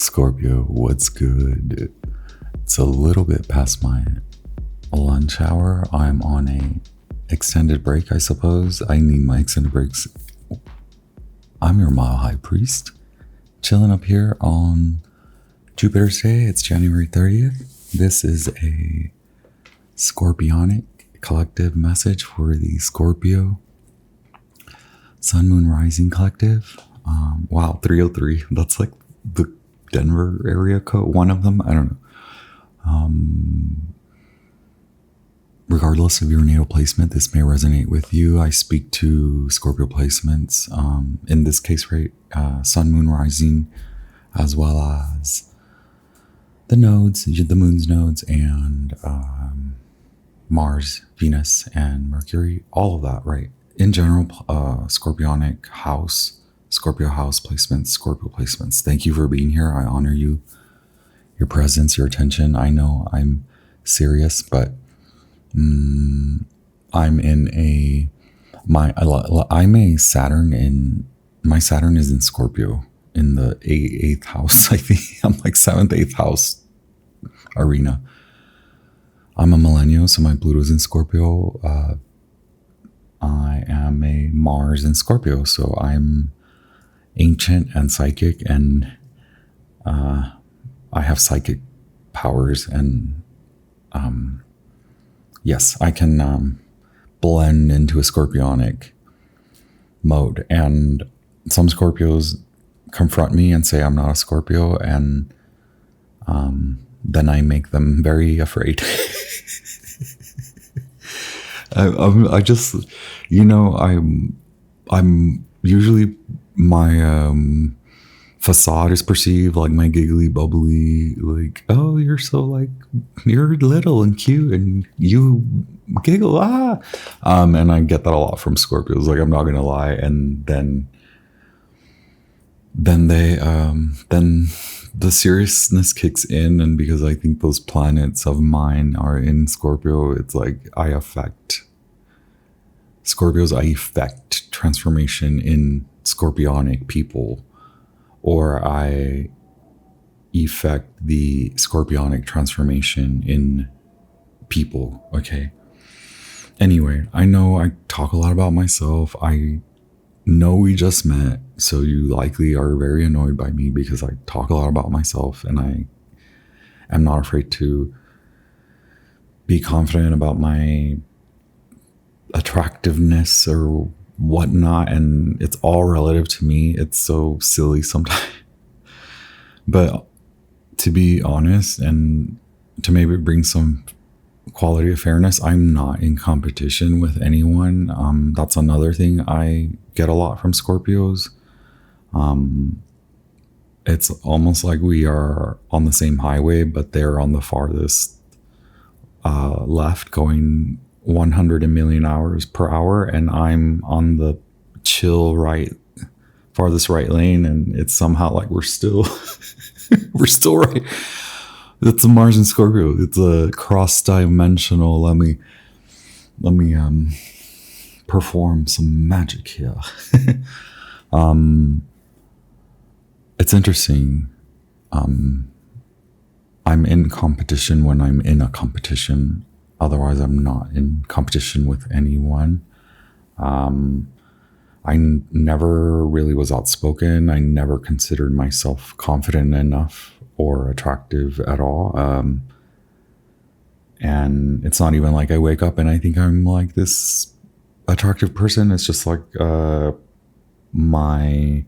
Scorpio, what's good? It's a little bit past my lunch hour. I'm on a extended break, I suppose. I need my extended breaks. I'm your Mile High Priest, chilling up here on Jupiter's Day. It's January 30th. This is a Scorpionic collective message for the Scorpio Sun Moon Rising collective. Wow, 303. That's like the Denver area code, one of them. I don't know. Regardless of your natal placement, this may resonate with you. I speak to Scorpio placements, in this case, right? Sun, Moon, Rising, as well as the nodes, the moon's nodes, and Mars, Venus, and Mercury, all of that, right? In general, Scorpionic house, Scorpio house placements, Scorpio placements. Thank you for being here. I honor you, your presence, your attention. I know I'm serious, but I'm in I'm a Saturn in, my Saturn is in Scorpio in the eighth house. I think I'm like 7th, 8th house arena. I'm a millennial, so my Pluto's in Scorpio. I am a Mars in Scorpio, so I'm ancient and psychic, and I have psychic powers, and yes, I can blend into a Scorpionic mode. And some Scorpios confront me and say I'm not a Scorpio, and then I make them very afraid. I just, I'm usually, my facade is perceived like my giggly, bubbly, like, oh, you're so like, you're little and cute and you giggle, and I get that a lot from Scorpios, like, I'm not gonna lie. And then the seriousness kicks in, and because I think those planets of mine are in Scorpio, it's like I affect transformation in Scorpionic people, or I effect the Scorpionic transformation in people. Okay. Anyway, I know I talk a lot about myself. I know we just met, so you likely are very annoyed by me because I talk a lot about myself, and I am not afraid to be confident about my attractiveness or whatnot, and it's all relative to me. It's so silly sometimes. But to be honest, and to maybe bring some quality of fairness, I'm not in competition with anyone. That's another thing I get a lot from Scorpios. It's almost like we are on the same highway, but they're on the farthest left, going 100 million hours per hour, and I'm on the chill farthest right lane, and it's somehow like we're still right. It's a Mars and Scorpio. It's a cross-dimensional. Let me perform some magic here. It's interesting. I'm in competition when I'm in a competition. Otherwise, I'm not in competition with anyone. I never really was outspoken. I never considered myself confident enough or attractive at all. And it's not even like I wake up and I think I'm like this attractive person. It's just like my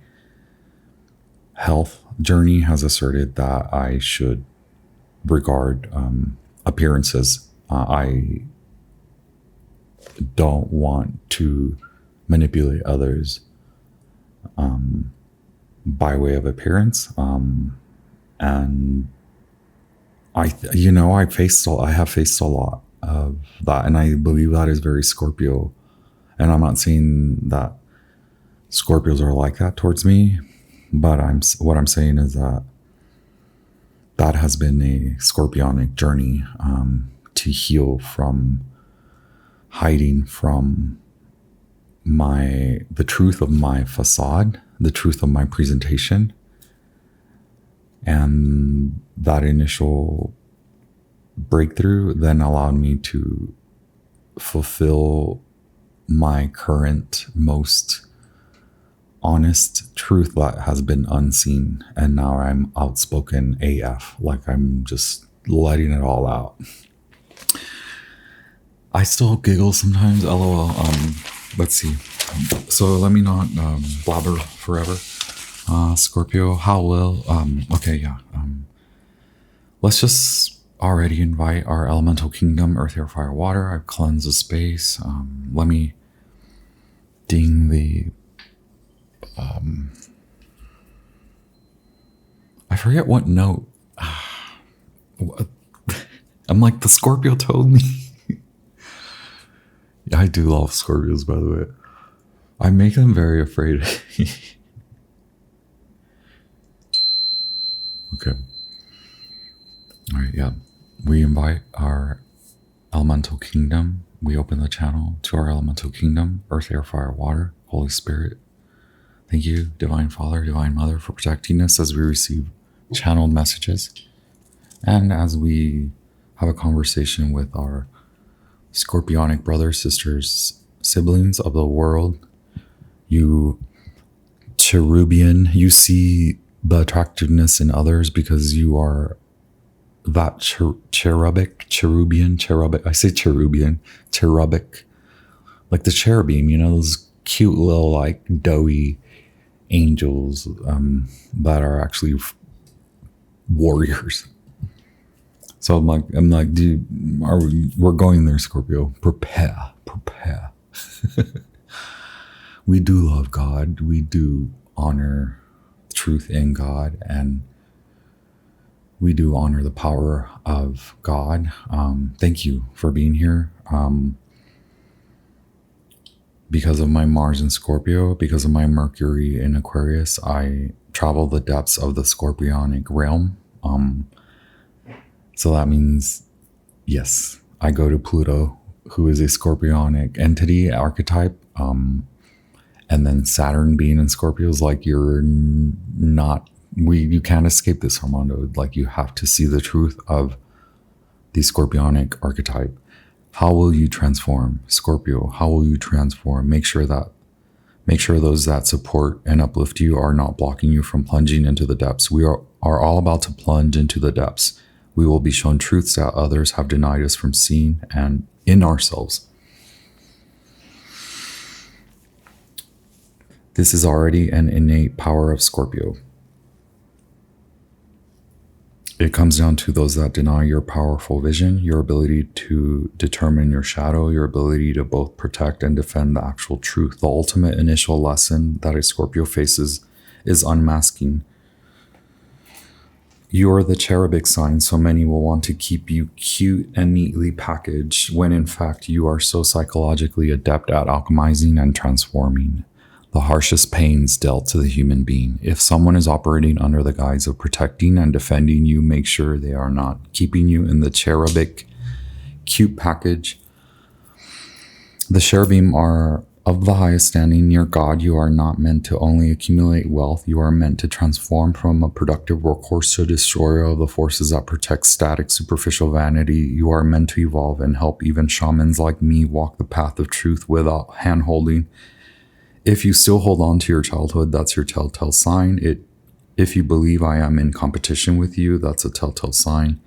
health journey has asserted that I should regard appearances. I don't want to manipulate others by way of appearance. And I have faced a lot of that, and I believe that is very Scorpio. And I'm not saying that Scorpios are like that towards me, but what I'm saying is that has been a Scorpionic journey, to heal from hiding from the truth of my facade, the truth of my presentation, And that initial breakthrough then allowed me to fulfill my current most honest truth that has been unseen. And now I'm outspoken AF, like I'm just letting it all out. I still giggle sometimes, LOL. Let's see. So let me not blabber forever. Scorpio, how will? Okay, yeah. Let's just already invite our elemental kingdom, earth, air, fire, water. I've cleansed the space. Let me ding the... I forget what note. I'm like, the Scorpio told me. I do love Scorpios, by the way. I make them very afraid. Okay. All right, yeah. We invite our elemental kingdom. We open the channel to our elemental kingdom, earth, air, fire, water, Holy Spirit. Thank you, Divine Father, Divine Mother, for protecting us as we receive channeled messages. And as we have a conversation with our Scorpionic brothers, sisters, siblings of the world, you cherubian, you see the attractiveness in others because you are that cherubian, I say cherubic, like the cherubim, you know, those cute little like doughy angels that are actually warriors. So I'm like, dude, we're going there, Scorpio. Prepare. We do love God. We do honor truth in God, and we do honor the power of God. Thank you for being here. Because of my Mars in Scorpio, because of my Mercury in Aquarius, I travel the depths of the Scorpionic realm. So that means, yes, I go to Pluto, who is a Scorpionic entity, archetype. And then Saturn being in Scorpio is like, you can't escape this, Armando. Like, you have to see the truth of the Scorpionic archetype. How will you transform, Scorpio? How will you transform? Make sure those that support and uplift you are not blocking you from plunging into the depths. We are all about to plunge into the depths. We will be shown truths that others have denied us from seeing and in ourselves. This is already an innate power of Scorpio. It comes down to those that deny your powerful vision, your ability to determine your shadow, your ability to both protect and defend the actual truth. The ultimate initial lesson that a Scorpio faces is unmasking. You are the cherubic sign, so many will want to keep you cute and neatly packaged, when in fact you are so psychologically adept at alchemizing and transforming the harshest pains dealt to the human being. If someone is operating under the guise of protecting and defending you, make sure they are not keeping you in the cherubic cute package. The cherubim are of the highest standing near God. You are not meant to only accumulate wealth. You are meant to transform from a productive workhorse to a destroyer of the forces that protect static, superficial vanity. You are meant to evolve and help even shamans like me walk the path of truth without hand-holding. If you still hold on to your childhood, that's your telltale sign. If you believe I am in competition with you, that's a telltale sign.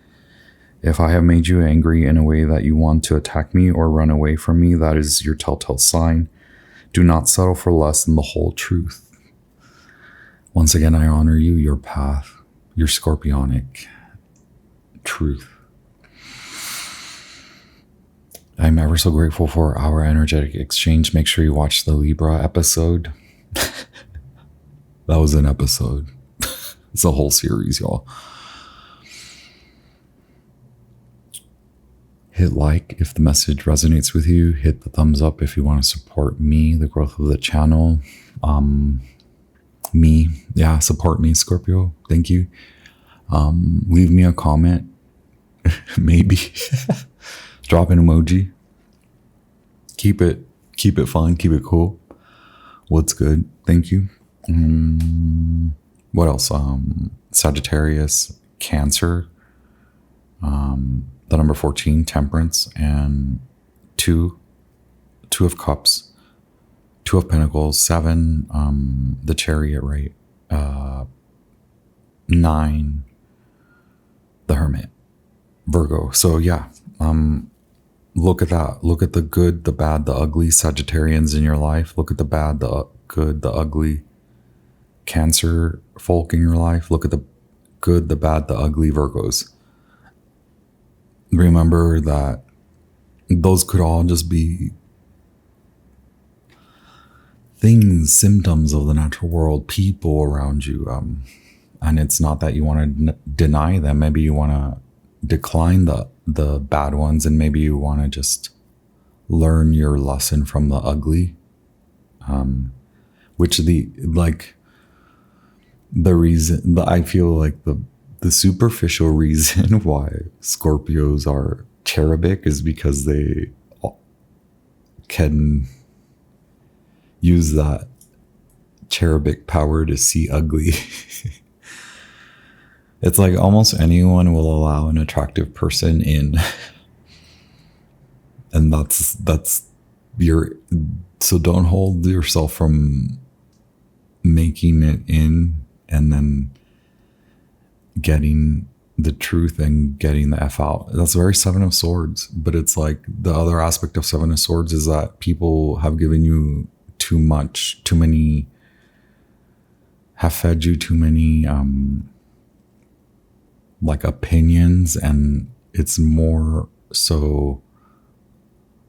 If I have made you angry in a way that you want to attack me or run away from me, that is your telltale sign. Do not settle for less than the whole truth. Once again, I honor you, your path, your Scorpionic truth. I'm ever so grateful for our energetic exchange. Make sure you watch the Libra episode. That was an episode. It's a whole series, y'all. Hit like if the message resonates with you. Hit the thumbs up if you want to support me, the growth of the channel. Support me, Scorpio. Thank you. Leave me a comment. Maybe. Drop an emoji. Keep it fun. Keep it cool. What's good? Thank you. What else? Sagittarius, Cancer, the number 14, Temperance, and two of Cups, Two of Pentacles, 7, the Chariot, right? 9, the Hermit, Virgo. So yeah, look at that. Look at the good, the bad, the ugly Sagittarians in your life. Look at the bad, the good, the ugly Cancer folk in your life. Look at the good, the bad, the ugly Virgos. Remember that those could all just be things, symptoms of the natural world, people around you. And it's not that you want to deny them. Maybe you want to decline the bad ones, and maybe you want to just learn your lesson from the ugly. Which the reason, I feel like the superficial reason why Scorpios are cherubic is because they can use that cherubic power to see ugly. It's like almost anyone will allow an attractive person in. And that's so don't hold yourself from making it in and then getting the truth and getting the F out. That's very Seven of Swords. But it's like the other aspect of Seven of Swords is that people have given you too much, too many, have fed you too many opinions, and it's more so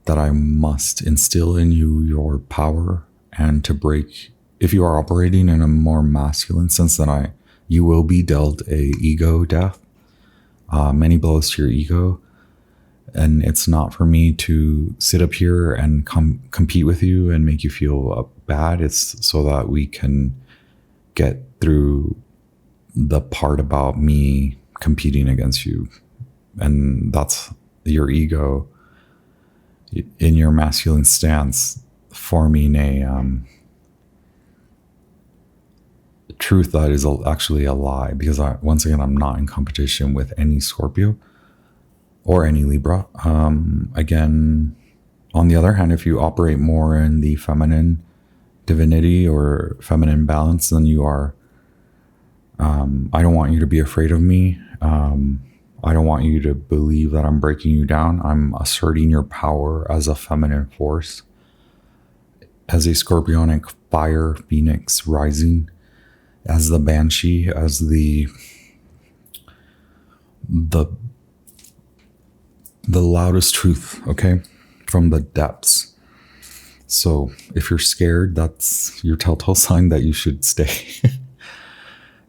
that I must instill in you your power, and to break, if you are operating in a more masculine sense, then you will be dealt a ego death, many blows to your ego. And it's not for me to sit up here and compete with you and make you feel bad. It's so that we can get through the part about me competing against you. And that's your ego in your masculine stance forming a truth that is actually a lie. Because once again, I'm not in competition with any Scorpio or any Libra. Again, on the other hand, if you operate more in the feminine divinity or feminine balance, then you are, I don't want you to be afraid of me. I don't want you to believe that I'm breaking you down. I'm asserting your power as a feminine force, as a scorpionic fire phoenix rising, as the banshee, as the loudest truth, okay, from the depths. So if you're scared, that's your telltale sign that you should stay.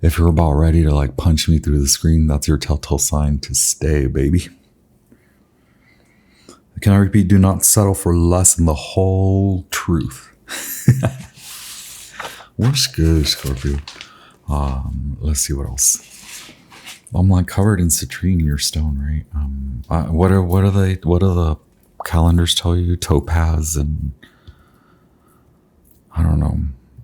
If you're about ready to punch me through the screen, that's your telltale sign to stay, baby. Can I repeat? Do not settle for less than the whole truth. What's good, Scorpio? Let's see what else. I'm covered in citrine, your stone, right? What do the calendars tell you? Topaz and I don't know.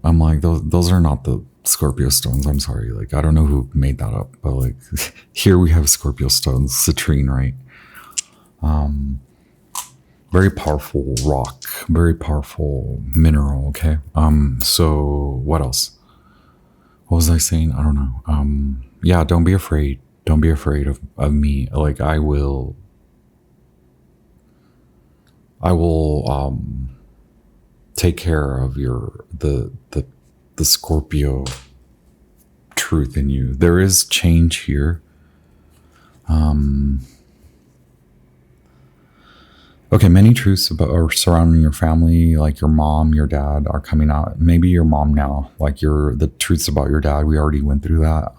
I'm those are not the Scorpio stones. I'm sorry. I don't know who made that up, but here we have Scorpio stones, citrine, right? Very powerful rock, very powerful mineral. Okay. So what else? What was I saying? I don't know. Yeah, don't be afraid. Don't be afraid of me. I will take care of the Scorpio truth in you. There is change here. Okay, many truths are surrounding your family, like your mom, your dad are coming out. Maybe your mom now, the truths about your dad. We already went through that.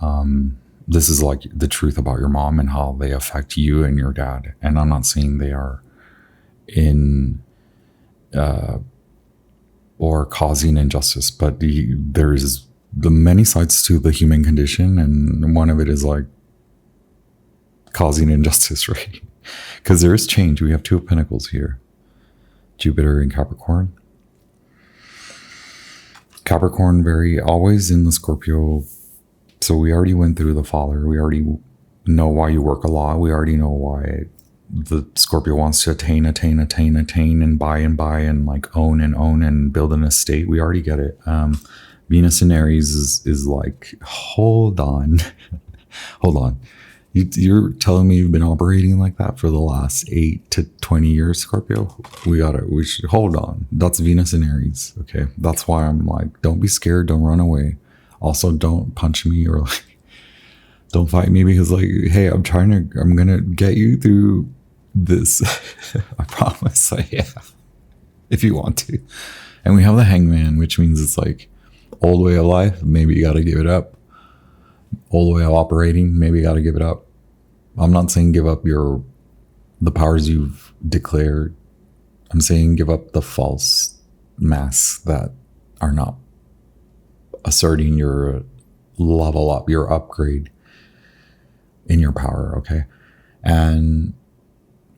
This is the truth about your mom and how they affect you and your dad. And I'm not saying they are in or causing injustice, but there's the many sides to the human condition, and one of it is causing injustice, right? Because there is change. We have Two of Pentacles here, Jupiter in Capricorn. Capricorn very always in the Scorpio So we already went through the father. We already know why you work a lot. We already know why the Scorpio wants to attain, and buy and like own and build an estate. We already get it. Venus in Aries is like, hold on. Hold on. You're telling me you've been operating like that for the last 8 to 20 years, Scorpio? We should hold on. That's Venus in Aries. Okay. That's why I'm like, don't be scared. Don't run away. Also, don't punch me or like, don't fight me, because like, hey, I'm going to get you through this. I promise. Yeah. If you want to. And we have the Hangman, which means it's like old way of life. Maybe you got to give it up. Old way of operating. Maybe you got to give it up. I'm not saying give up the powers you've declared. I'm saying give up the false masks that are not asserting your level up, your upgrade in your power, okay? And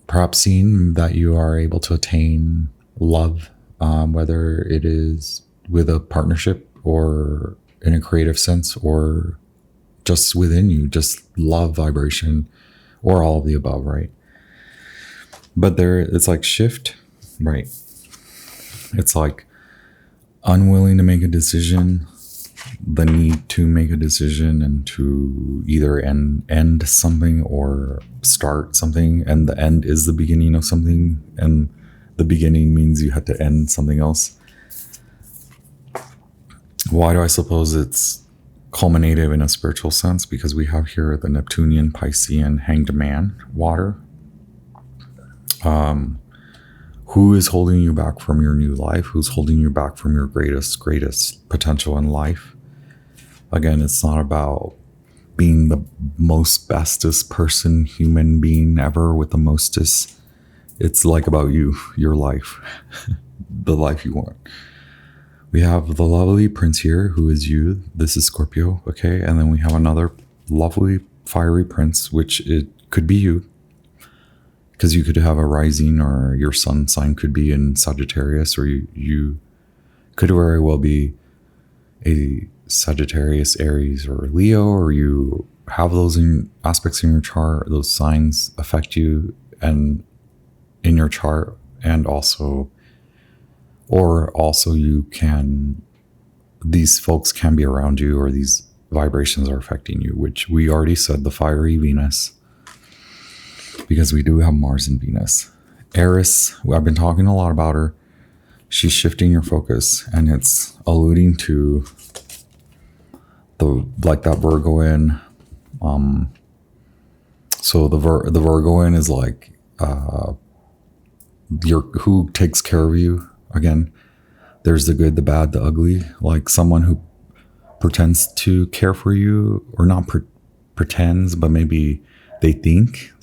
perhaps seeing that you are able to attain love, whether it is with a partnership or in a creative sense, or just within you, just love vibration, or all of the above, right? But it's like shift, right? It's like unwilling to make a decision, the need to make a decision and to either end something or start something, and the end is the beginning of something, and the beginning means you had to end something else. Why do I suppose it's culminative in a spiritual sense? Because we have here the Neptunian, Piscean, Hanged Man, water. Who is holding you back from your new life? Who's holding you back from your greatest potential in life? Again, it's not about being the most bestest person, human being ever with the mostest. It's like about you, your life, the life you want. We have the lovely prince here, who is you. This is Scorpio, okay? And then we have another lovely fiery prince, which it could be you, because you could have a rising, or your sun sign could be in Sagittarius, or you could very well be a Sagittarius, Aries, or Leo, or you have those aspects in your chart. Those signs affect you and in your chart, and also these folks can be around you, or these vibrations are affecting you, which we already said, the fiery Venus, because we do have Mars and Venus. Eris, I've been talking a lot about her. She's shifting your focus, and it's alluding to that Virgoan. So the Virgoan is like who takes care of you. Again, there's the good, the bad, the ugly. Like someone who pretends to care for you, or not pretends, but maybe they think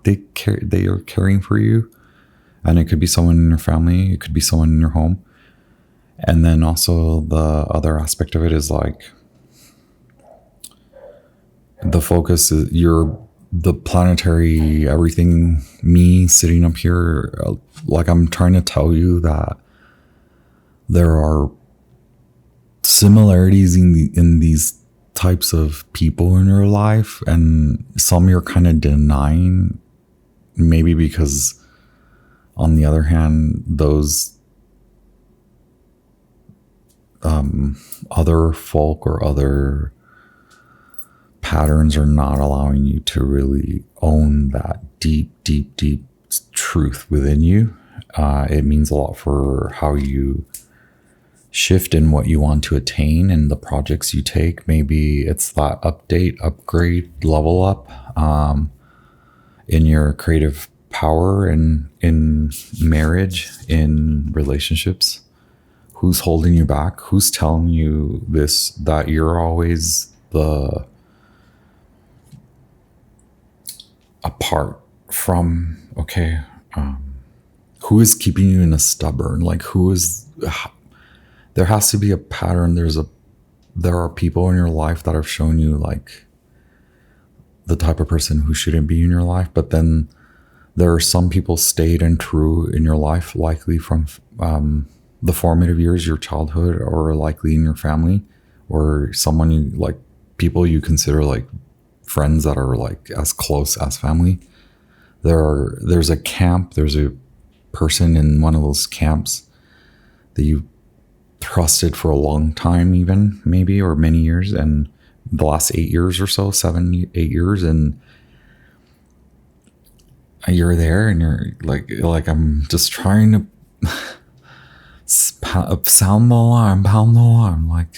they are caring for you. And it could be someone in your family, it could be someone in your home. And then also the other aspect of it is like the focus is the planetary everything, me sitting up here, like I'm trying to tell you that there are similarities in these types of people in your life, and some you're kind of denying, maybe because on the other hand, those other folk or other patterns are not allowing you to really own that deep truth within you. It means a lot for how you shift in what you want to attain and the projects you take. Maybe it's that update, upgrade, level up in your creative power and in marriage, in relationships. Who's holding you back? Who's telling you that you're always apart from, okay, who is keeping you in a stubborn, like there has to be a pattern. There are people in your life that have shown you like the type of person who shouldn't be in your life, but then there are some people stayed and true in your life, likely from the formative years, your childhood, or likely in your family, or someone you like, people you consider like friends that are like as close as family, there's a camp, there's a person in one of those camps that you trusted for a long time, even maybe, or many years, and the last 8 years or so, 7, 8 years, and you're there and you're like I'm just trying to sound the alarm, pound the alarm, like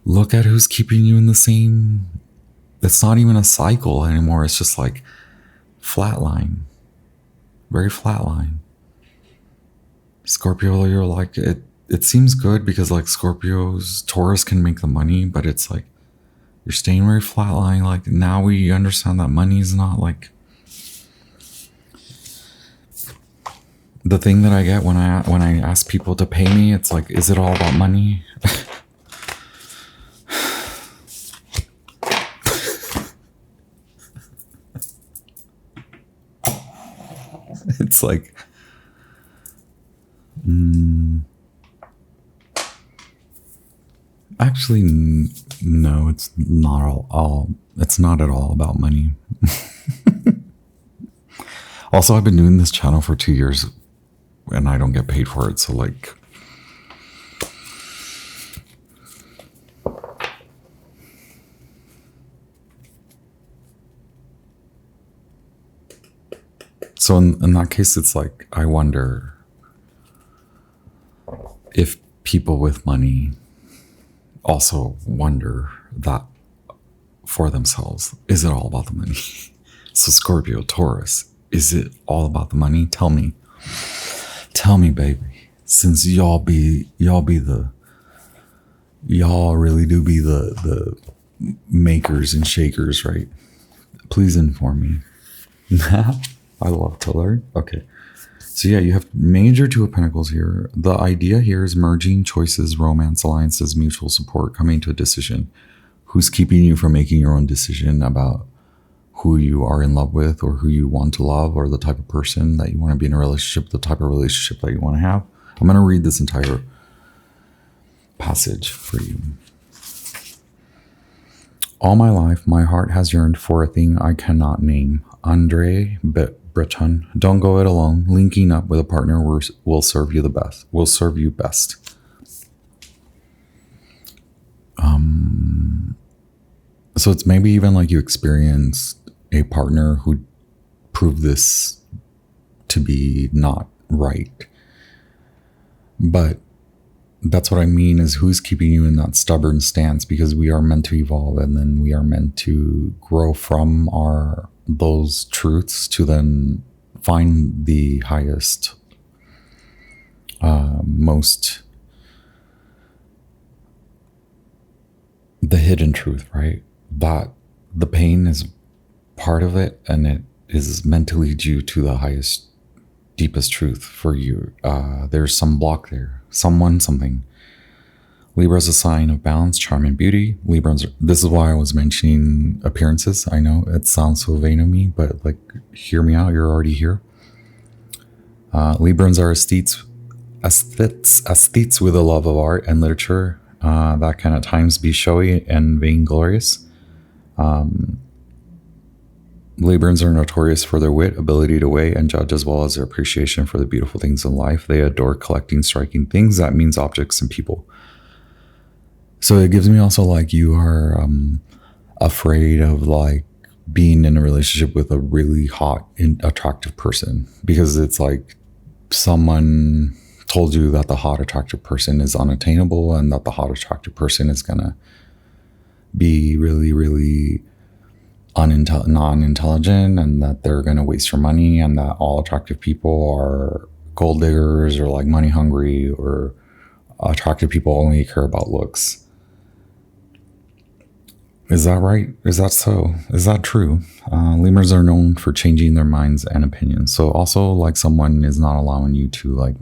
look at who's keeping you in the same. It's not even a cycle anymore. It's just like flatline, very flatline. Scorpio, you're like, it seems good because like Scorpios, Taurus can make the money, but it's like you're staying very flatline. Like now we understand that money is not like the thing that I get when I ask people to pay me. It's like, is it all about money? It's like, actually, no, it's not it's not at all about money. Also, I've been doing this channel for 2 years and I don't get paid for it. So like, so in that case, it's like, I wonder if people with money also wonder that for themselves. Is it all about the money? So Scorpio, Taurus, is it all about the money? Tell me, baby, since y'all really do be the makers and shakers, right? Please inform me. I love to learn. Okay. So yeah, you have major Two of Pentacles here. The idea here is merging choices, romance, alliances, mutual support, coming to a decision. Who's keeping you from making your own decision about who you are in love with or who you want to love or the type of person that you want to be in a relationship, the type of relationship that you want to have? I'm going to read this entire passage for you. All my life, my heart has yearned for a thing I cannot name. Andre Breton, don't go it alone. Linking up with a partner will serve you the best. Will serve you best. So it's maybe even like you experienced a partner who proved this to be not right. But that's what I mean is who's keeping you in that stubborn stance, because we are meant to evolve and then we are meant to grow from those truths to then find the highest, the hidden truth, right? That the pain is part of it and it is meant to lead you to the highest, deepest truth for you. There's some block there, something. Libra is a sign of balance, charm, and beauty. This is why I was mentioning appearances. I know it sounds so vain of me, but like, hear me out. You're already here. Librans are aesthetes with a love of art and literature that can at times be showy and vainglorious. Librans are notorious for their wit, ability to weigh and judge, as well as their appreciation for the beautiful things in life. They adore collecting striking things. That means objects and people. So it gives me also like you are afraid of like being in a relationship with a really hot and attractive person, because it's like someone told you that the hot attractive person is unattainable and that the hot attractive person is gonna be really, really non-intelligent and that they're gonna waste your money and that all attractive people are gold diggers or like money hungry, or attractive people only care about looks. Is that right? Is that so? Is that true? Lemurs are known for changing their minds and opinions. So also like someone is not allowing you to like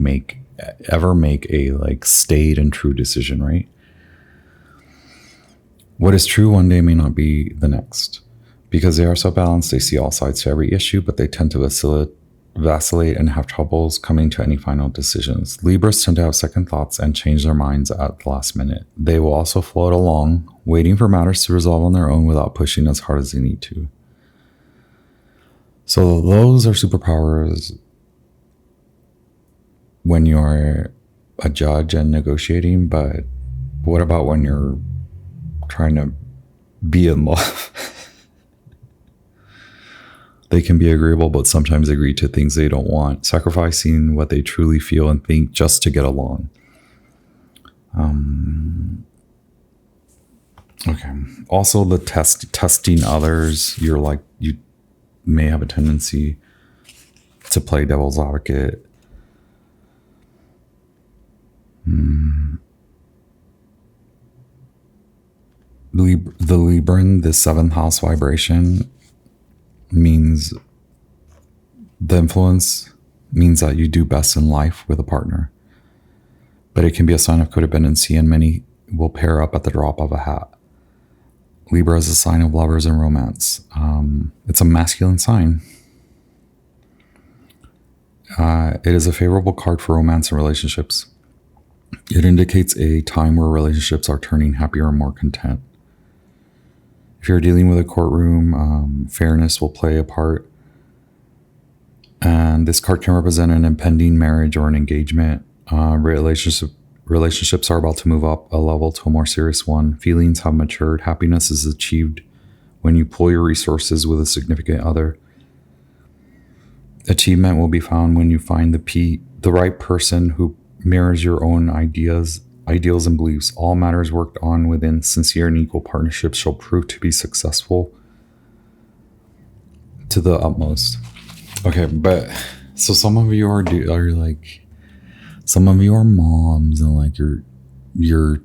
ever make a like stayed and true decision, right? What is true one day may not be the next. Because they are so balanced, they see all sides to every issue, but they tend to vacillate and have troubles coming to any final decisions. Libras tend to have second thoughts and change their minds at the last minute. They will also float along, waiting for matters to resolve on their own without pushing as hard as they need to. So those are superpowers when you're a judge and negotiating, but what about when you're trying to be in love? They can be agreeable, but sometimes agree to things they don't want, sacrificing what they truly feel and think just to get along. Okay. Also, the testing others. You may have a tendency to play devil's advocate. The Libran, the 7th house vibration, means the influence means that you do best in life with a partner, but it can be a sign of codependency, and many will pair up at the drop of a hat. Libra is a sign of lovers and romance. It's a masculine sign. It is a favorable card for romance and relationships. It indicates a time where relationships are turning happier and more content. If you're dealing with a courtroom, fairness will play a part. And this card can represent an impending marriage or an engagement. Relationships are about to move up a level to a more serious one. Feelings have matured. Happiness is achieved when you pool your resources with a significant other. Achievement will be found when you find the right person who mirrors your own ideals and beliefs. All matters worked on within sincere and equal partnerships shall prove to be successful to the utmost. Okay, but so some of you are like, some of you are moms, and like your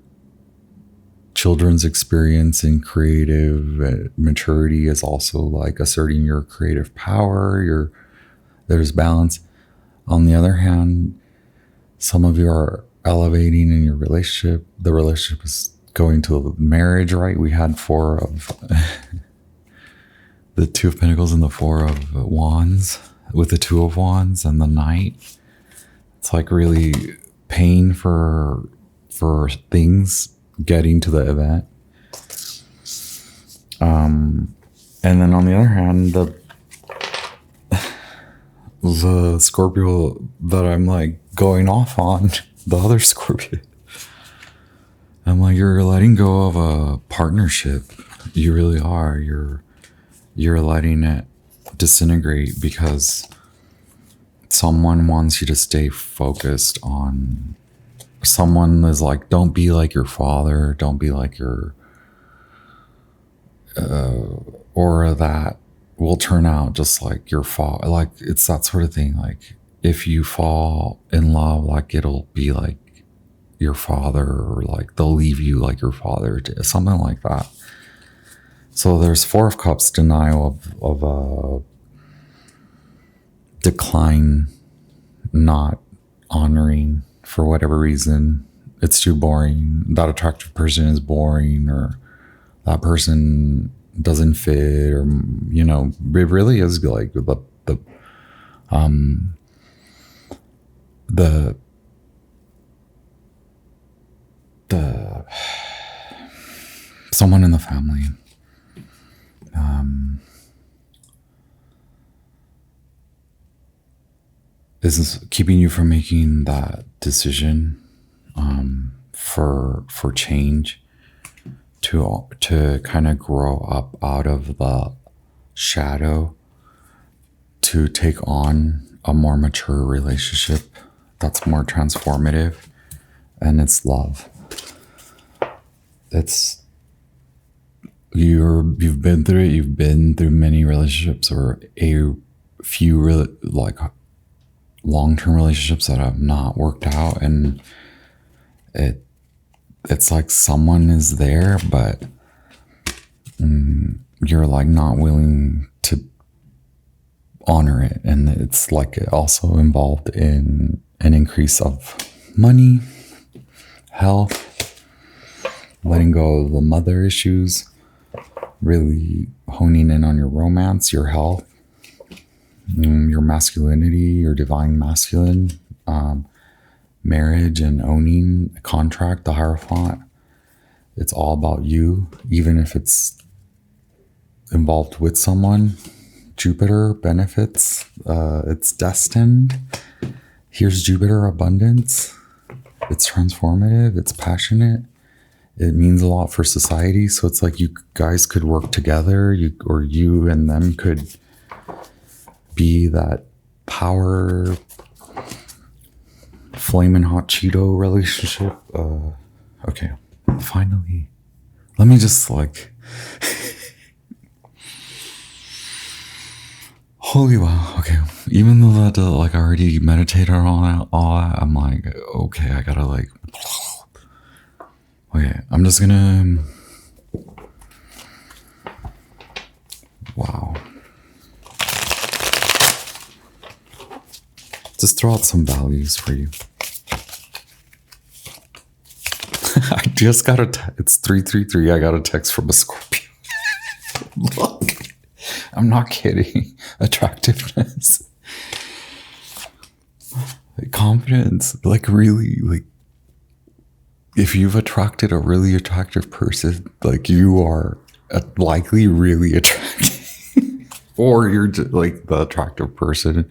children's experience in creative maturity is also like asserting your creative power. There's balance. On the other hand, some of you are elevating in your relationship. The relationship is going to marriage, right? We had 4 of the 2 of Pentacles and the 4 of Wands with the 2 of Wands and the Knight. It's like really pain for things getting to the event. And then on the other hand, the Scorpio that I'm like going off on, the other Scorpio, I'm like, you're letting go of a partnership. You really are. You're letting it disintegrate because someone wants you to stay focused on. Someone is like, don't be like your father. Don't be like your or that will turn out just like your father. Like, it's that sort of thing. Like, if you fall in love, like, it'll be like your father, or like they'll leave you like your father, something like that. So there's 4 of Cups, denial of a decline, not honoring for whatever reason. It's too boring. That attractive person is boring, or that person doesn't fit, or it really is like the someone in the family is keeping you from making that decision for change, to kind of grow up out of the shadow, to take on a more mature relationship that's more transformative, and it's love. It's you've been through it. You've been through many relationships, or a few long-term relationships that have not worked out, and it's like someone is there, but you're like not willing to honor it. And it's like it also involved in an increase of money, health, letting go of the mother issues, really honing in on your romance, your health, your masculinity, your divine masculine, marriage and owning a contract, the Hierophant. It's all about you, even if it's involved with someone. Jupiter benefits. It's destined. Here's Jupiter abundance. It's transformative. It's passionate. It means a lot for society. So it's like you guys could work together, you and them could be that power flaming hot Cheeto relationship. Okay, finally. Let me just like... Holy wow. Okay. Even though that like I already meditated on all that, I'm like, okay, I gotta like... Okay, I'm just gonna... Wow. Just throw out some values for you. I just got it's 333. I got a text from a Scorpio. Look, I'm not kidding. Attractiveness. Like confidence. Like really, like if you've attracted a really attractive person, like you are likely really attractive. Or you're just like the attractive person.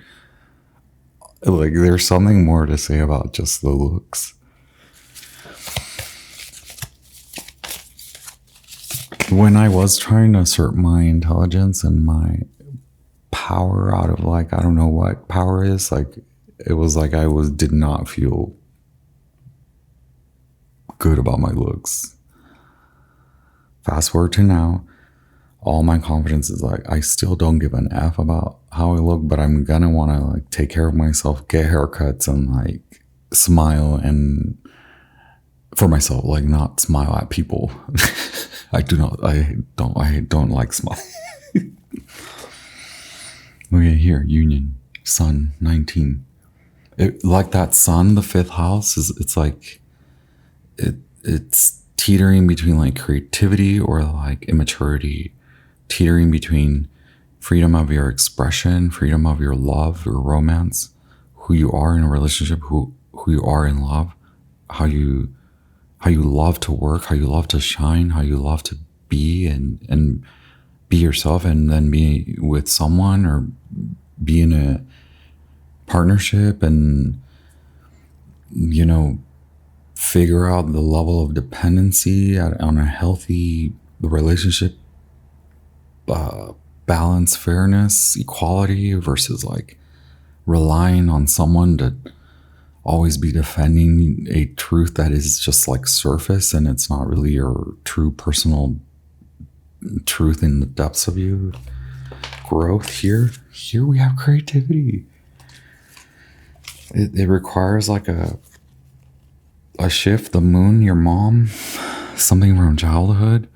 Like there's something more to say about just the looks. When I was trying to assert my intelligence and my power out of like, I don't know what power is, like it was like did not feel good about my looks. Fast forward to now, all my confidence is like, I still don't give an F about how I look, but I'm gonna want to like take care of myself, get haircuts and like smile and for myself, like not smile at people. I don't like smile. Okay, here, Union, Sun, 19. Like that Sun, the 5th house it's like, it's teetering between like creativity or like immaturity, teetering between freedom of your expression, freedom of your love, your romance, who you are in a relationship, who you are in love, how you love to work, how you love to shine, how you love to be and be yourself, and then be with someone or be in a partnership and, you know, figure out the level of dependency on a healthy relationship, balance, fairness, equality versus like relying on someone to always be defending a truth that is just like surface and it's not really your true personal truth in the depths of you. Growth here we have creativity. It requires like a shift. The moon, your mom, something from childhood.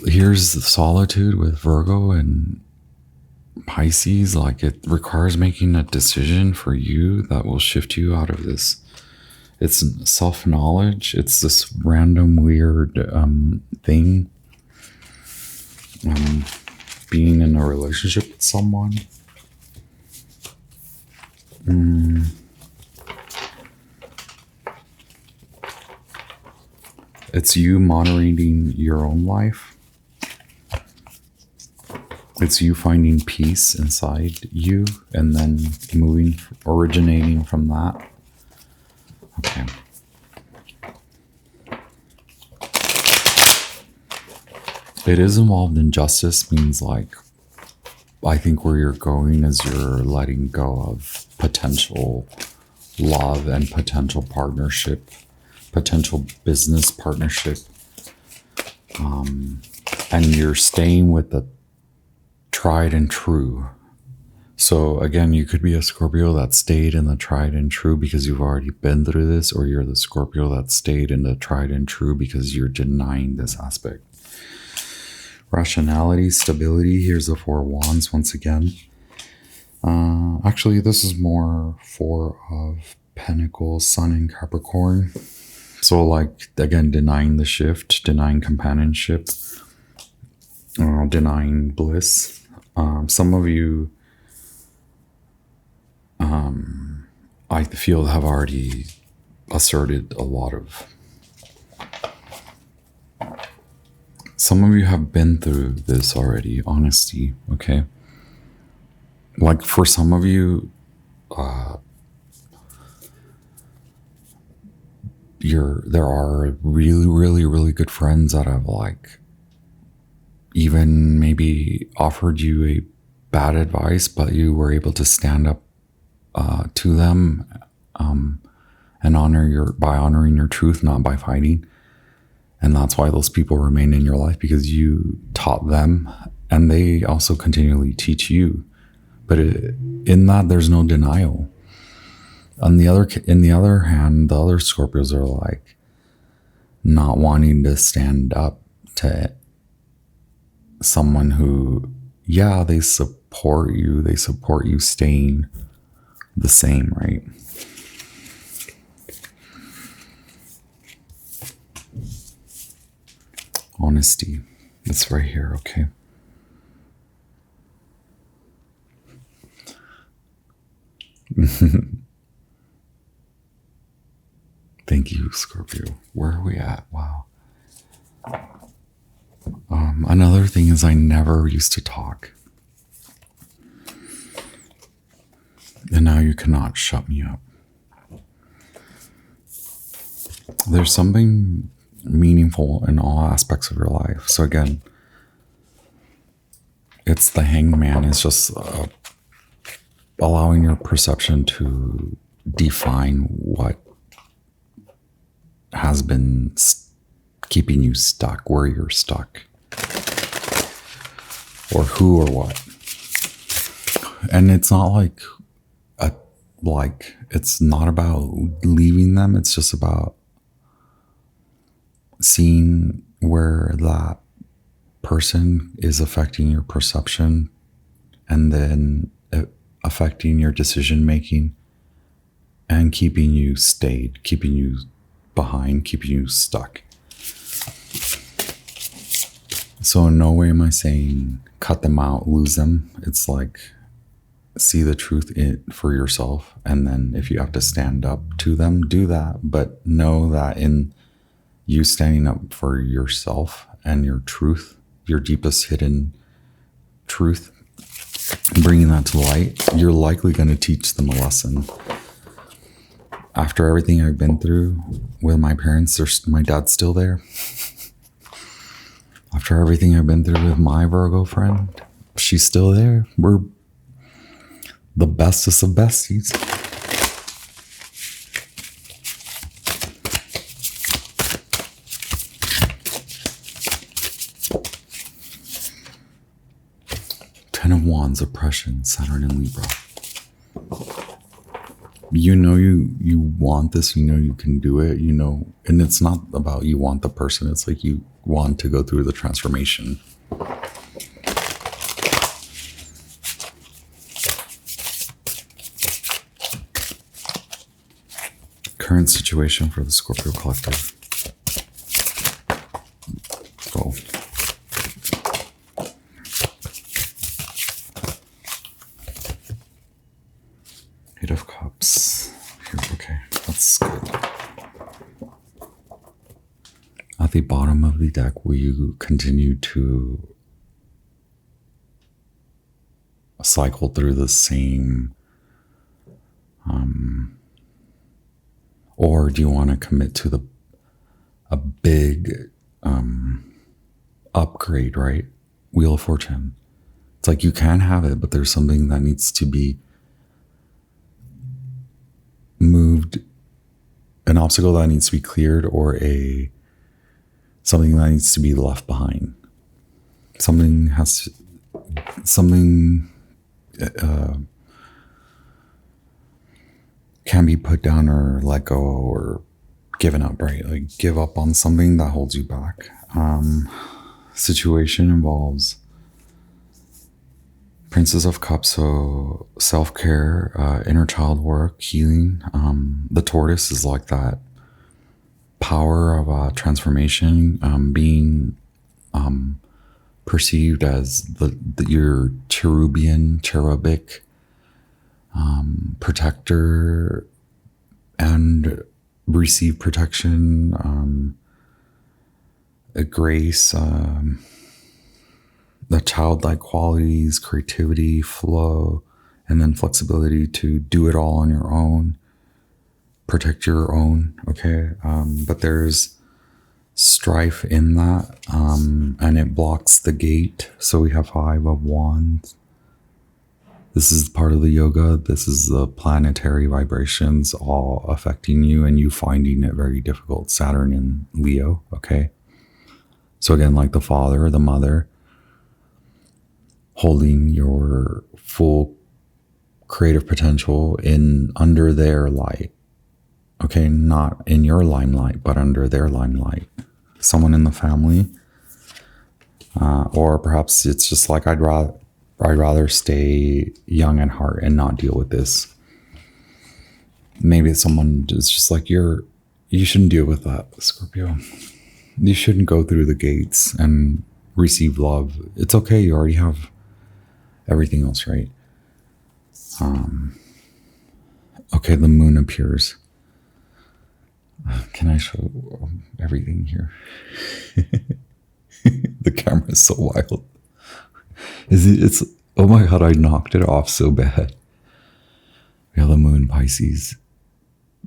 Here's the solitude with Virgo and Pisces. Like it requires making a decision for you that will shift you out of this. It's self-knowledge. It's this random weird thing. Being in a relationship with someone. It's you moderating your own life. It's you finding peace inside you and then originating from that. Okay. It is involved in justice, means like, I think where you're going is you're letting go of potential love and potential partnership, potential business partnership. And you're staying with the tried and true. So again, you could be a Scorpio that stayed in the tried and true because you've already been through this, or you're the Scorpio that stayed in the tried and true because you're denying this aspect. Rationality, stability. Here's the 4 Wands once again. Actually, this is more 4 of Pentacles, Sun in Capricorn. So like, again, denying the shift, denying companionship, denying bliss. Some of you I feel have already asserted a lot of. Some of you have been through this already, honesty, okay? Like for some of you, there are really, really, really good friends that have like even maybe offered you a bad advice, but you were able to stand up to them and honoring your truth, not by fighting. And that's why those people remain in your life, because you taught them and they also continually teach you. But in that, there's no denial. In the other hand, the other Scorpios are like not wanting to stand up to someone who, yeah, they support you. They support you staying the same, right? Honesty. It's right here, okay? Thank you, Scorpio. Where are we at? Wow. Another thing is I never used to talk. And now you cannot shut me up. There's something meaningful in all aspects of your life. So again, it's the Hanged Man. It's just allowing your perception to define what has been keeping you stuck, where you're stuck, or who or what. And it's not like it's not about leaving them. It's just about seeing where that person is affecting your perception and then affecting your decision making and keeping you stayed, keeping you behind, keeping you stuck. So in no way am I saying cut them out, lose them. It's like see the truth for yourself, and then if you have to stand up to them, do that. But know that in you standing up for yourself and your truth, your deepest hidden truth, bringing that to light, you're likely going to teach them a lesson. After everything I've been through with my parents, my dad's still there. After everything I've been through with my Virgo friend, she's still there. We're the bestest of besties. Ten of Wands, oppression, Saturn and Libra. You know you want this, you know you can do it, you know, and it's not about you want the person, it's like you want to go through the transformation. Current situation for the Scorpio collective. Go. Eight of Cups. Here, okay, that's good. At the bottom of the deck, will you continue to cycle through the same, or do you want to commit to a big upgrade, right? Wheel of Fortune. It's like you can have it, but there's something that needs to be moved, an obstacle that needs to be cleared, or something that needs to be left behind. Something can be put down or let go or given up, right? Like give up on something that holds you back. Situation involves Princess of Cups, so self-care, inner child work, healing. The Taurus is like that power of transformation, being perceived as your cherubic protector and receive protection, a grace, the childlike qualities, creativity, flow, and then flexibility to do it all on your own, protect your own, okay? But there's strife in that, and it blocks the gate. So we have 5 of Wands. This is part of the yoga. This is the planetary vibrations all affecting you and you finding it very difficult. Saturn in Leo, okay? So again, like the father, the mother, holding your full creative potential in under their light, okay? Not in your limelight, but under their limelight. Someone in the family, or perhaps it's just like I'd rather stay young at heart and not deal with this. Maybe it's someone is just like you shouldn't deal with that, Scorpio. You shouldn't go through the gates and receive love. It's okay. You already have everything else, right? Okay, the moon appears. Can I show everything here? The camera is so wild. It's oh my god, I knocked it off so bad. We have the moon Pisces.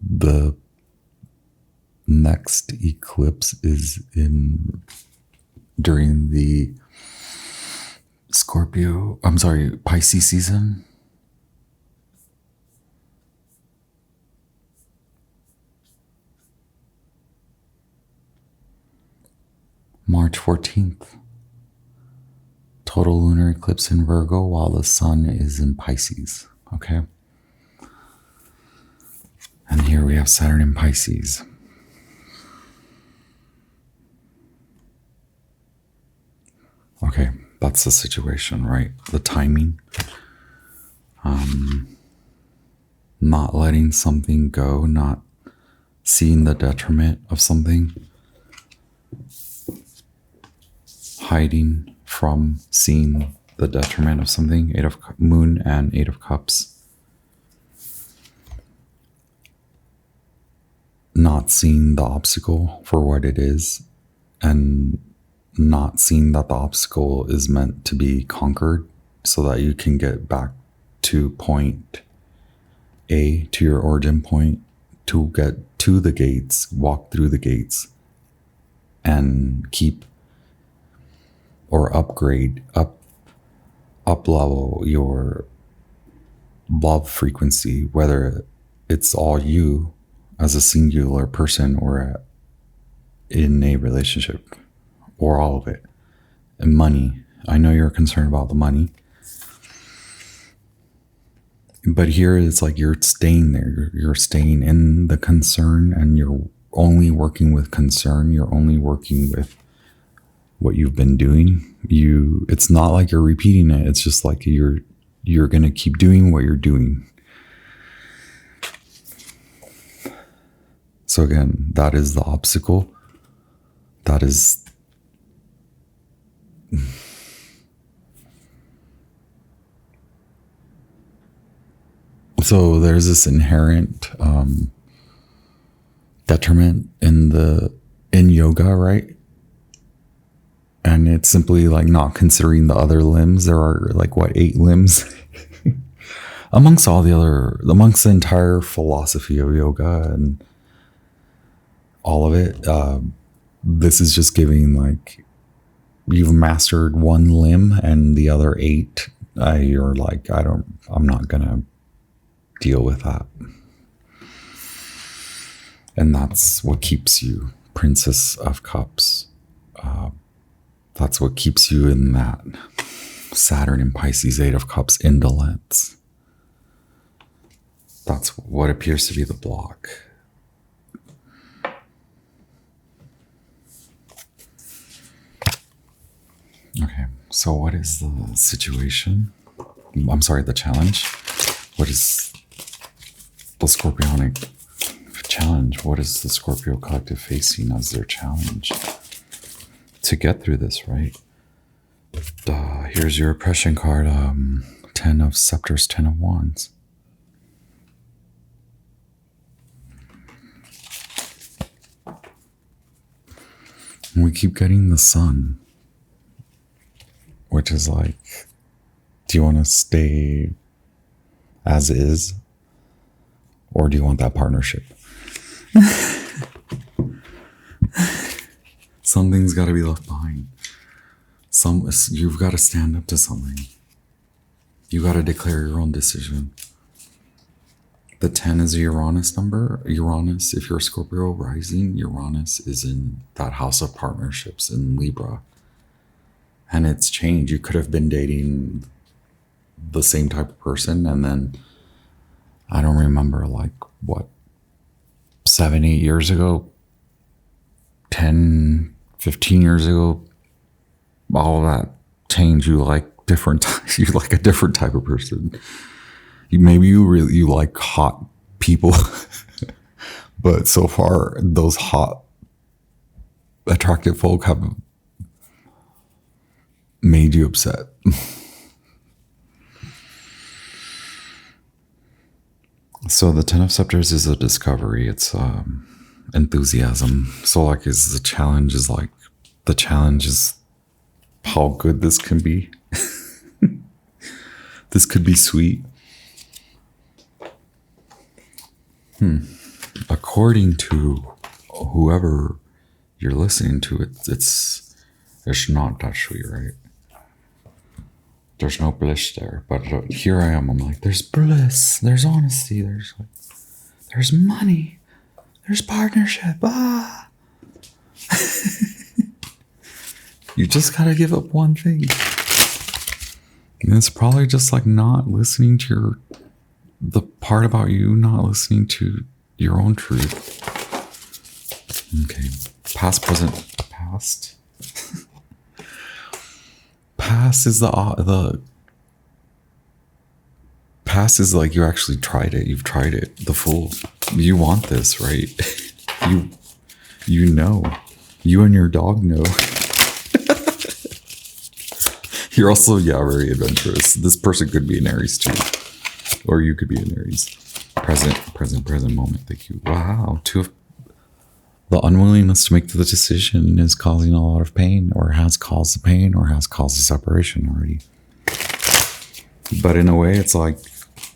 The next eclipse is during the Pisces season. March 14th. Total lunar eclipse in Virgo while the sun is in Pisces. Okay. And here we have Saturn in Pisces. Okay, that's the situation, right? The timing. Not letting something go, not seeing the detriment of something. Hiding from seeing the detriment of something. Moon and 8 of Cups. Not seeing the obstacle for what it is, and not seeing that the obstacle is meant to be conquered so that you can get back to point A, to your origin point, to get to the gates, walk through the gates, and keep or upgrade, up level your love frequency, whether it's all you as a singular person or in a relationship, or all of it. And money. I know you're concerned about the money, but here it's like you're staying there. You're staying in the concern, and you're only working with concern. You're only working with what you've been doing. It's not like you're repeating it. It's just like you're going to keep doing what you're doing. So again, that is the obstacle. That is so there's this inherent detriment in yoga, right? And it's simply like not considering the other limbs. There are like 8 limbs amongst the entire philosophy of yoga and all of it. This is just giving like you've mastered one limb and the other 8. You're like, I'm not gonna deal with that. And that's what keeps you, Princess of Cups. That's what keeps you in that Saturn in Pisces, 8 of Cups, indolence. That's what appears to be the block. Okay, so what is the situation? I'm sorry, the challenge. What is the Scorpionic challenge? What is the Scorpio collective facing as their challenge to get through this, right? Here's your oppression card, 10 of Scepters, 10 of Wands. we keep getting the sun, which is like, do you want to stay as is, or do you want that partnership? Something's got to be left behind. You've got to stand up to something. You got to declare your own decision. The 10 is a Uranus number. Uranus, if you're a Scorpio rising, Uranus is in that house of partnerships in Libra. And it's changed. You could have been dating the same type of person, and then I don't remember, like, what, 7, 8 years ago, 10, 15 years ago, all of that changed. You like you like a different type of person. Maybe you like hot people, but so far those hot, attractive folk have made you upset. So the 10 of Scepters is a discovery. It's enthusiasm. So like the challenge is how good this can be. This could be sweet. According to whoever you're listening to, it's not that sweet, right? There's no bliss there. But here I am. I'm like, there's bliss. There's honesty. There's money. There's partnership. Ah. You just gotta give up one thing. And it's probably just like not listening to the part about you, not listening to your own truth. Okay. Past, present, past. Past is the past is like you actually tried it. You've tried it. The Fool. You want this, right? You know. You and your dog know. You're also, very adventurous. This person could be an Aries too. Or you could be an Aries. Present moment. Thank you. Wow. The unwillingness to make the decision is causing a lot of pain, or has caused the pain, or has caused the separation already. But in a way, it's like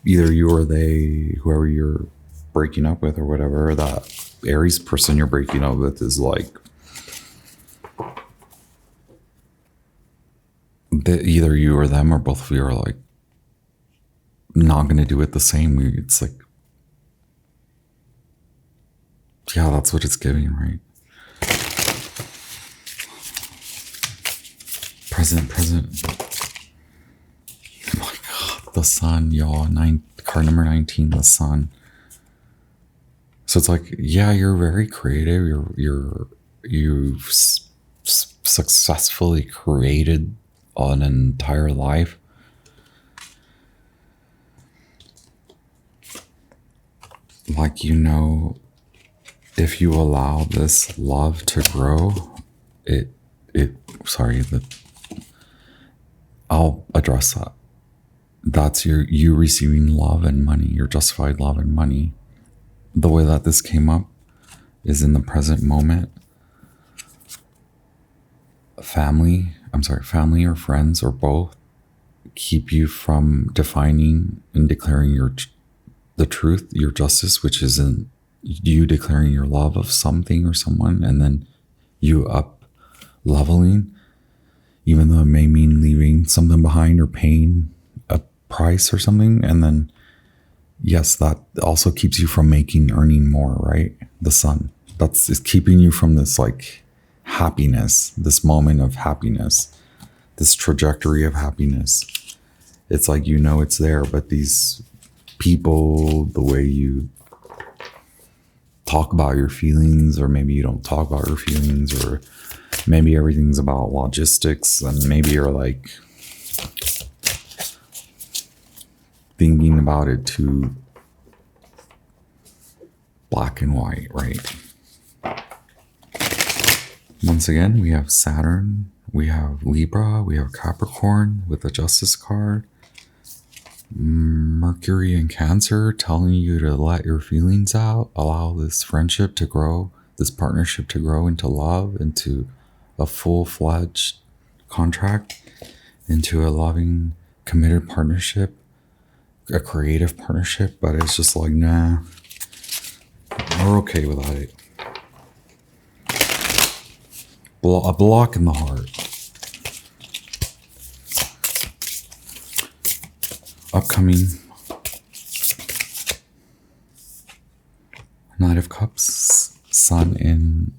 either you or they, whoever you're breaking up with or whatever, that Aries person you're breaking up with is like, either you or them or both of you are like not going to do it the same. It's like, yeah, that's what it's giving, right? Present. Oh my God, the sun, y'all. Card number 19, the sun. So it's like, yeah, you're very creative. You've successfully created an entire life. Like, if you allow this love to grow, I'll address that. That's you receiving love and money, your justified love and money. The way that this came up is in the present moment. Family or friends or both keep you from defining and declaring the truth, your justice, which is in you declaring your love of something or someone, and then you up leveling, even though it may mean leaving something behind or paying a price or something. And then, yes, that also keeps you from earning more, right? The sun, is keeping you from this like happiness, this moment of happiness, this trajectory of happiness. It's like, it's there, but these people, the way you talk about your feelings, or maybe you don't talk about your feelings, or maybe everything's about logistics, and maybe you're like thinking about it too black and white, right? Once again, we have Saturn, we have Libra, we have Capricorn with the Justice card, Mercury and Cancer telling you to let your feelings out, allow this friendship to grow, this partnership to grow into love, into a full-fledged contract into a loving, committed partnership, a creative partnership, but it's just like, nah, we're okay without it. A block in the heart. Upcoming Knight of Cups, Sun in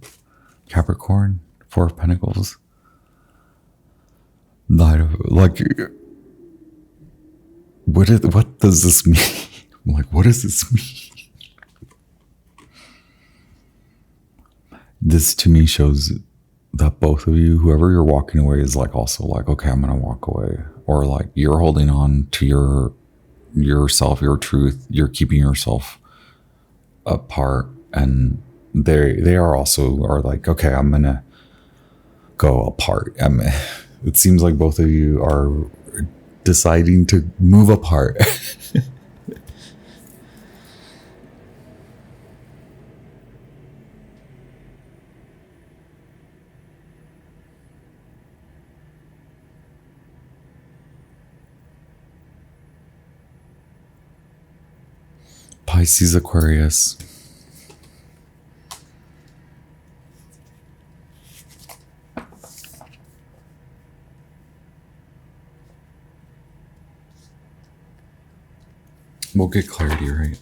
Capricorn, Four of Pentacles. Knight of, like, what does this mean? Like, what does this mean? This to me shows that both of you, whoever you're walking away, is like also like, okay, I'm gonna walk away, or like you're holding on to yourself, your truth. You're keeping yourself apart, and they are also are like, okay, I'm gonna go apart. It seems like both of you are deciding to move apart. Pisces, Aquarius. We'll get clarity, right?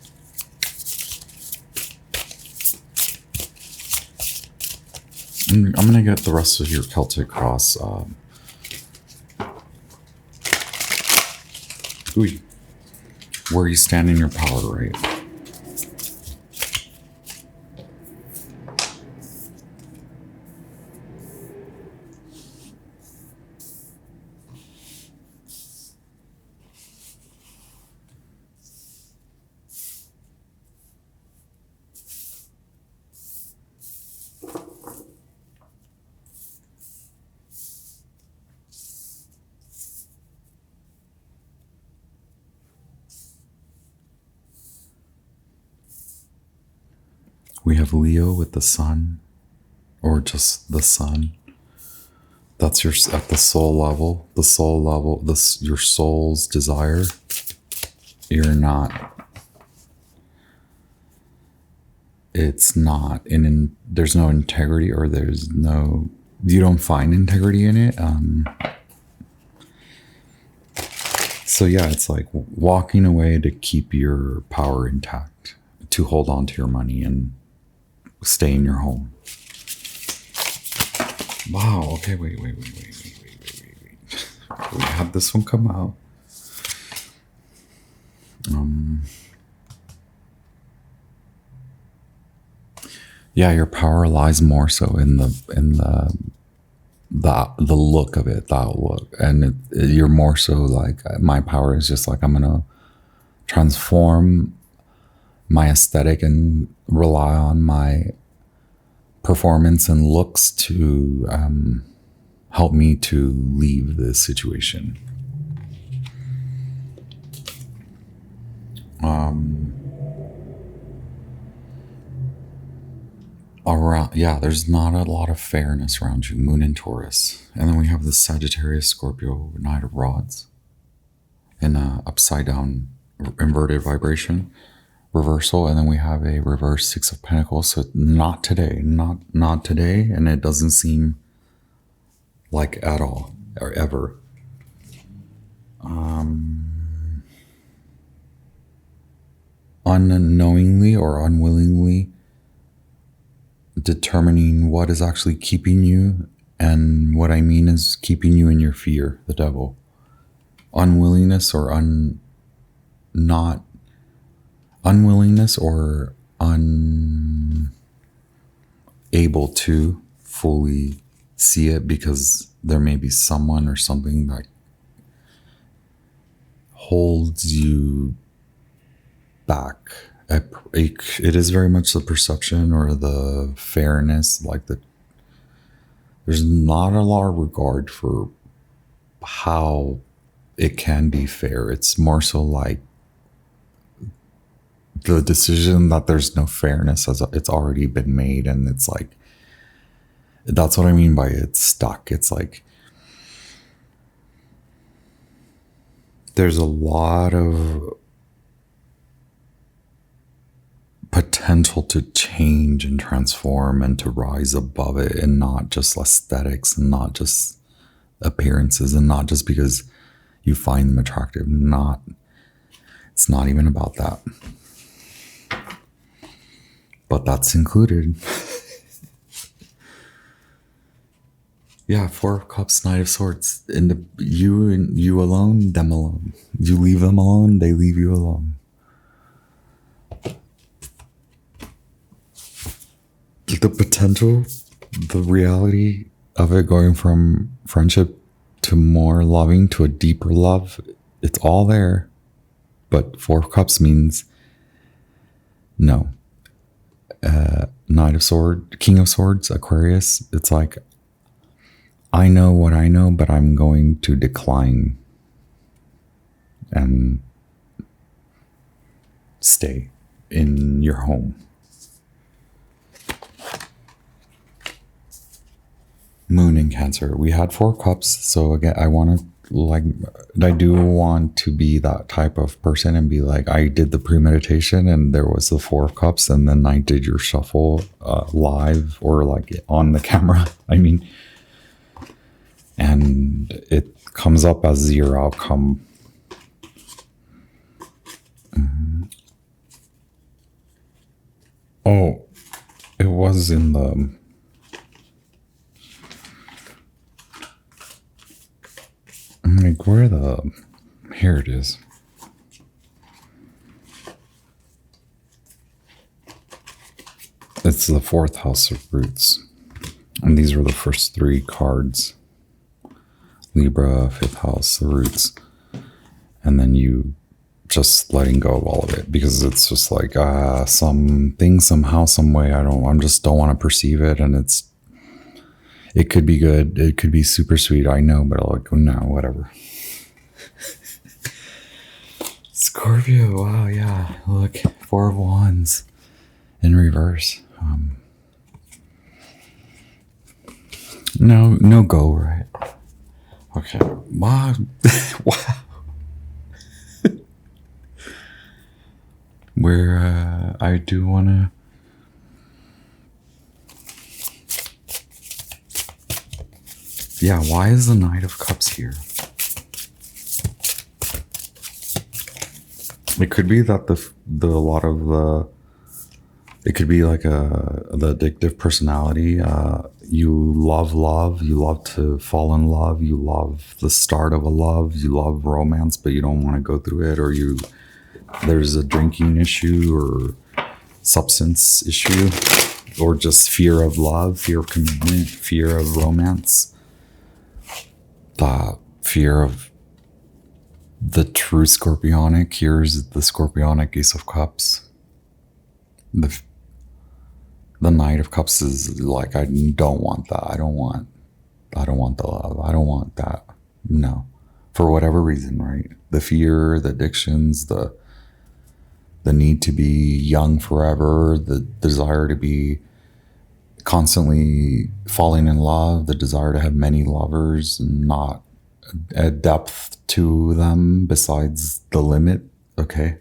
I'm going to get the rest of your Celtic cross. Where you stand in your power, right? We have Leo with the sun, or just the sun. That's your at the soul level. The soul level. Your soul's desire. You're not. It's not there's no integrity, or there's no. You don't find integrity in it. So yeah, it's like walking away to keep your power intact, to hold on to your money and stay in your home. Wow. Okay. Wait. We had this one come out. Yeah, your power lies more so in the look of it, the outlook, and you're more so like, my power is just like, I'm gonna transform my aesthetic and rely on my performance and looks to help me to leave this situation. There's not a lot of fairness around you. Moon in Taurus, and then we have the Sagittarius Scorpio Knight of Rods in a upside down inverted vibration reversal, and then we have a reverse Six of Pentacles. So not today, not today, and it doesn't seem like at all or ever. Unknowingly or unwillingly determining what is actually keeping you, and what I mean is keeping you in your fear, the devil. Unwillingness or unwillingness or unable to fully see it, because there may be someone or something that holds you back. It is very much the perception or the fairness, like there's not a lot of regard for how it can be fair. It's more so like the decision that there's no fairness, it's already been made, and it's like That's what I mean by it's stuck. It's like there's a lot of potential to change and transform and to rise above it, and not just aesthetics and not just appearances and not just because you find them attractive. It's not even about that. But that's included. Yeah, Four of Cups, Knight of Swords. You alone, them alone. You leave them alone, they leave you alone. The potential, the reality of it going from friendship to more loving to a deeper love, it's all there. But Four of Cups means no. Knight of Swords, King of Swords, Aquarius, it's like, I know what I know, but I'm going to decline and stay in your home. Moon in Cancer. We had Four Cups, so again, I do want to be that type of person and be like, I did the premeditation and there was the Four of Cups, and then I did your shuffle live or like on the camera. I mean, and it comes up as your outcome. Oh, it was in the... I'm like, where the... Here it is. It's the fourth house of roots. And these were the first three cards. Libra, fifth house, the roots. And then you just letting go of all of it, because it's just like something, somehow, some way, I just don't want to perceive it. And it could be good, it could be super sweet, I know, but I'll like, no, whatever. Scorpio, wow, yeah, look, Four of Wands in reverse. No go, right? Okay, wow. Wow. Where I do want to... Yeah, why is the Knight of Cups here? It could be that it could be like the addictive personality. You love, you love to fall in love, you love the start of a love, you love romance, but you don't want to go through it, or there's a drinking issue or substance issue, or just fear of love, fear of commitment, fear of romance, the fear of the true scorpionic. Here's the scorpionic Ace of Cups. The Knight of Cups is like, I don't want that. I don't want the love. I don't want that. No. For whatever reason, right? The fear, the addictions, the need to be young forever, the desire to be constantly falling in love, the desire to have many lovers, and not a depth to them besides the limit. Okay.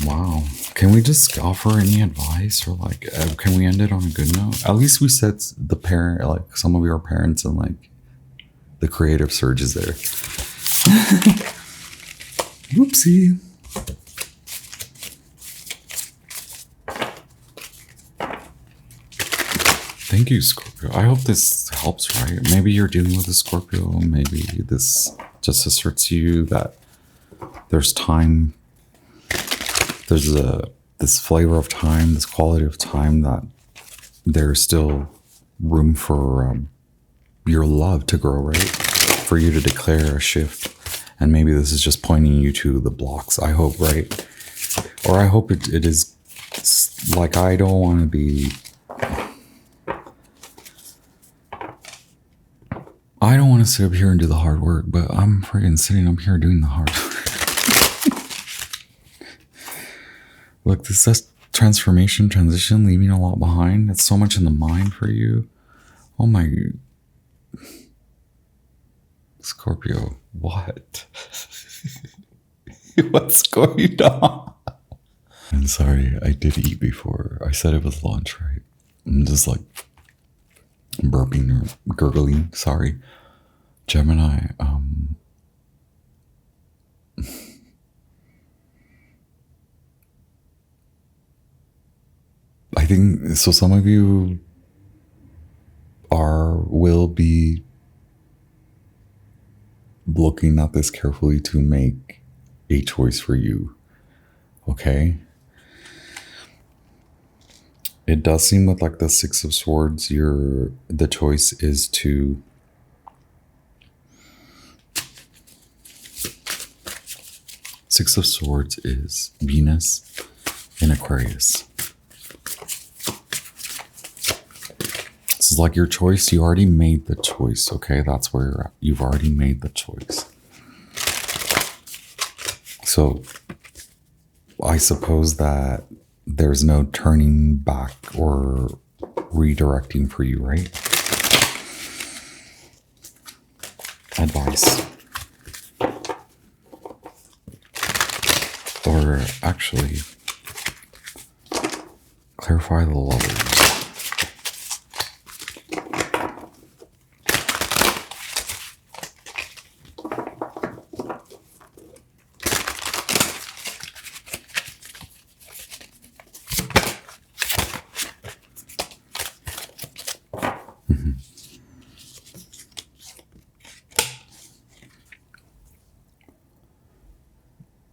Wow. Can we just offer any advice, or like, can we end it on a good note? At least we said the parent, like some of your parents, and like the creative surge is there. Whoopsie. Thank you, Scorpio. I hope this helps, right? Maybe you're dealing with a Scorpio. Maybe this just asserts to you that there's time. There's this flavor of time, this quality of time, that there's still room for your love to grow, right? For you to declare a shift. And maybe this is just pointing you to the blocks, I hope, right? Or I hope it is like, I don't want to be... I don't want to sit up here and do the hard work, but I'm freaking sitting up here doing the hard work. Look, transformation, transition, leaving a lot behind. It's so much in the mind for you. Oh my Scorpio, what? What's going on? I'm sorry, I did eat before. I said it was lunch, right? I'm just like burping or gurgling. Sorry. Gemini, I think so. Some of you will be looking at this carefully to make a choice for you. Okay. It does seem with like the Six of Swords, the choice is to Six of Swords is Venus in Aquarius. This is like your choice. You already made the choice. Okay. That's where you're at. You've already made the choice. So I suppose that there's no turning back or redirecting for you, right? Advice. Or actually, clarify the Lovers.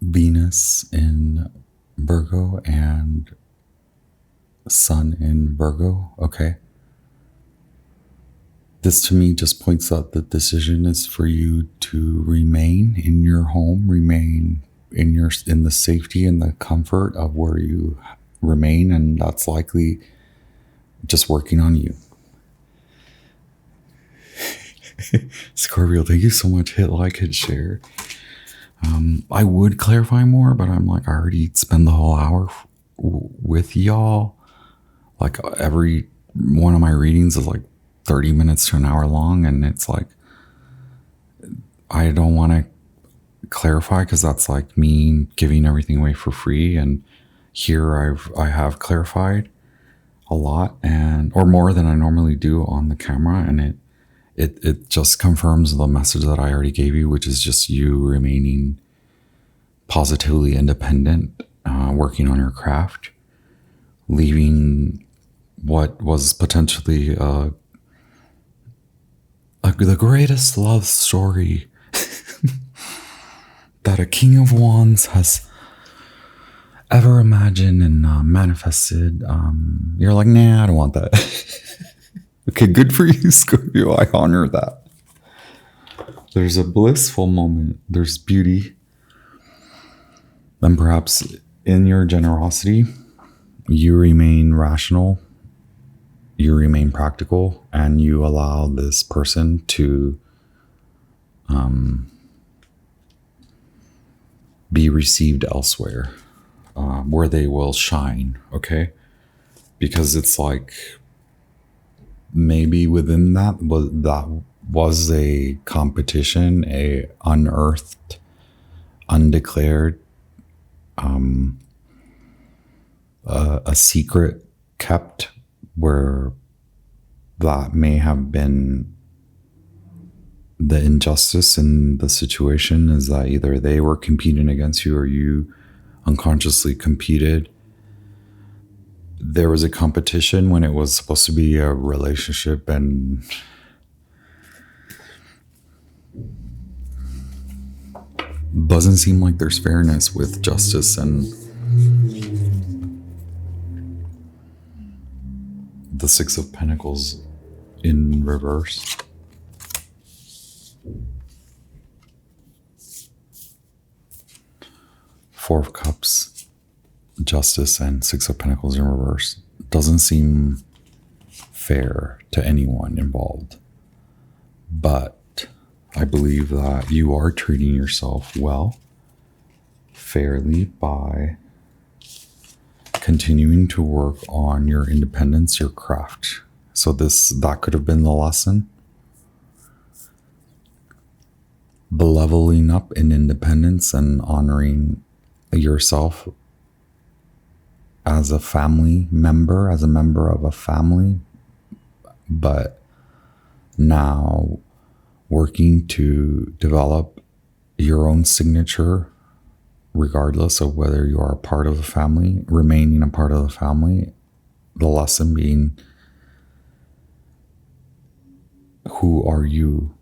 Venus in Virgo and Sun in Virgo. Okay. This to me just points out the decision is for you to remain in your home, remain in the safety and the comfort of where you remain, and that's likely just working on you. Scorpio, thank you so much. Hit like, hit share. I would clarify more, but I'm like, I already spend the whole hour with y'all. Like every one of my readings is like 30 minutes to an hour long. And it's like, I don't want to clarify because that's like me giving everything away for free. And here I have clarified a lot or more than I normally do on the camera. And it just confirms the message that I already gave you, which is just you remaining positively independent, working on your craft, leaving what was potentially the greatest love story that a King of Wands has ever imagined and manifested. You're like, nah, I don't want that. Okay, good for you, Scorpio. I honor that. There's a blissful moment. There's beauty. And perhaps in your generosity, you remain rational, you remain practical, and you allow this person to be received elsewhere, where they will shine, okay? Because it's like, maybe within that was a competition, a unearthed, undeclared, a secret kept, where that may have been the injustice in the situation, is that either they were competing against you or you unconsciously competed. There was a competition when it was supposed to be a relationship, and doesn't seem like there's fairness with justice, and the Six of Pentacles in reverse. Four of Cups, Justice, and Six of Pentacles in reverse. Doesn't seem fair to anyone involved. But I believe that you are treating yourself well, fairly, by continuing to work on your independence, your craft. So that could have been the lesson. The leveling up in independence and honoring yourself as a family member, as a member of a family, but now working to develop your own signature, regardless of whether you are a part of the family, remaining a part of the family. The lesson being, who are you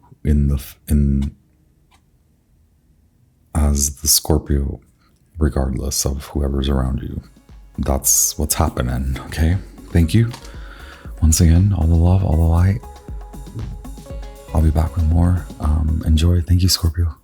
as the Scorpio, regardless of whoever's around you. That's what's happening. Okay. Thank you. Once again, all the love, all the light. I'll be back with more. Enjoy. Thank you, Scorpio.